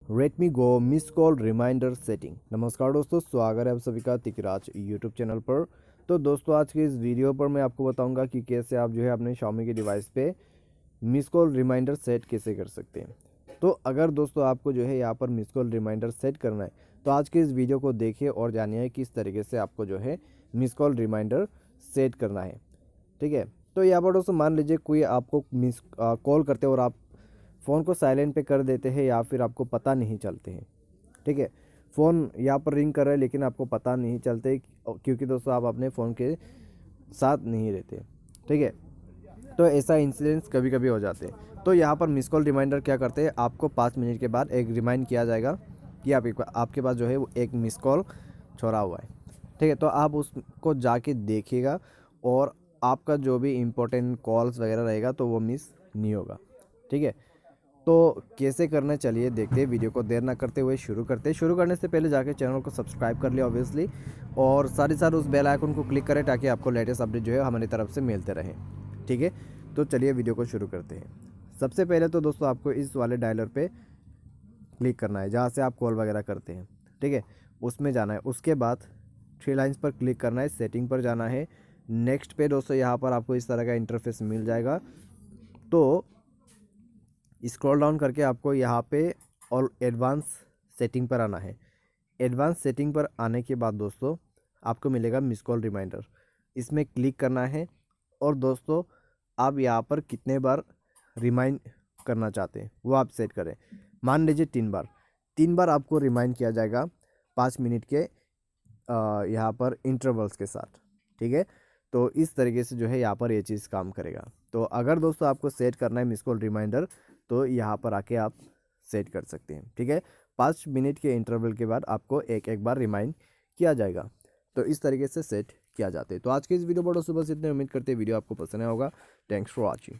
Redmi go miss call reminder setting. नमस्कार दोस्तों, स्वागत है आप सभी का तिकराज यूट्यूब चैनल पर। तो दोस्तों, आज के इस वीडियो पर मैं आपको बताऊंगा कि कैसे आप जो है अपने Xiaomi के डिवाइस पे मिस कॉल रिमाइंडर सेट कैसे कर सकते हैं। तो अगर दोस्तों आपको जो है यहाँ पर मिस कॉल रिमाइंडर सेट करना है तो आज के इस वीडियो को देखिए और जानिए किस तरीके से आपको जो है मिस कॉल रिमाइंडर सेट करना है। ठीक है, तो यहाँ पर दोस्तों मान लीजिए कोई आपको मिस कॉल करते हैं और आप फ़ोन को साइलेंट पे कर देते हैं या फिर आपको पता नहीं चलते हैं। ठीक है, फ़ोन यहाँ पर रिंग कर रहा है लेकिन आपको पता नहीं चलते क्योंकि दोस्तों आप अपने फ़ोन के साथ नहीं रहते। ठीक है, तो ऐसा इंसिडेंट्स कभी कभी हो जाते हैं। तो यहाँ पर मिस कॉल रिमाइंडर क्या करते हैं, आपको 5 मिनट के बाद एक रिमाइंड किया जाएगा कि आपके पास जो है वो एक मिस कॉल छोड़ा हुआ है। ठीक है, तो आप उसको जाके देखिएगा और आपका जो भी इम्पोर्टेंट कॉल्स वगैरह रहेगा तो वो मिस नहीं होगा। ठीक है, तो कैसे करना, चलिए देखते हैं। वीडियो को देर ना करते हुए शुरू करते हैं। शुरू करने से पहले जाके चैनल को सब्सक्राइब कर लिया ऑब्वियसली, और साथ ही साथ उस बेल आइकन को क्लिक करें ताकि आपको लेटेस्ट अपडेट जो है हमारी तरफ से मिलते रहें। ठीक है, तो चलिए वीडियो को शुरू करते हैं। सबसे पहले तो दोस्तों आपको इस वाले डायलर पे क्लिक करना है जहाँ से आप कॉल वगैरह करते हैं। ठीक है, उसमें जाना है। उसके बाद 3 लाइन्स पर क्लिक करना है, सेटिंग पर जाना है। नेक्स्ट पे दोस्तों यहाँ पर आपको इस तरह का इंटरफेस मिल जाएगा। तो स्क्रॉल डाउन करके आपको यहाँ पे और एडवांस सेटिंग पर आना है। एडवांस सेटिंग पर आने के बाद दोस्तों आपको मिलेगा मिस कॉल रिमाइंडर, इसमें क्लिक करना है। और दोस्तों आप यहाँ पर कितने बार रिमाइंड करना चाहते हैं वो आप सेट करें। मान लीजिए 3 बार, 3 बार आपको रिमाइंड किया जाएगा 5 मिनट के यहाँ पर इंटरवल्स के साथ। ठीक है, तो इस तरीके से जो है यहाँ पर ये चीज़ काम करेगा। तो अगर दोस्तों आपको सेट करना है मिस कॉल रिमाइंडर तो यहाँ पर आके आप सेट कर सकते हैं। ठीक है, 5 मिनट के इंटरवल के बाद आपको एक एक बार रिमाइंड किया जाएगा। तो इस तरीके से सेट किया जाता है। तो आज के इस वीडियो पर दोस्तों बस इतने, उम्मीद करते हैं वीडियो आपको पसंद आया होगा। Thanks for watching.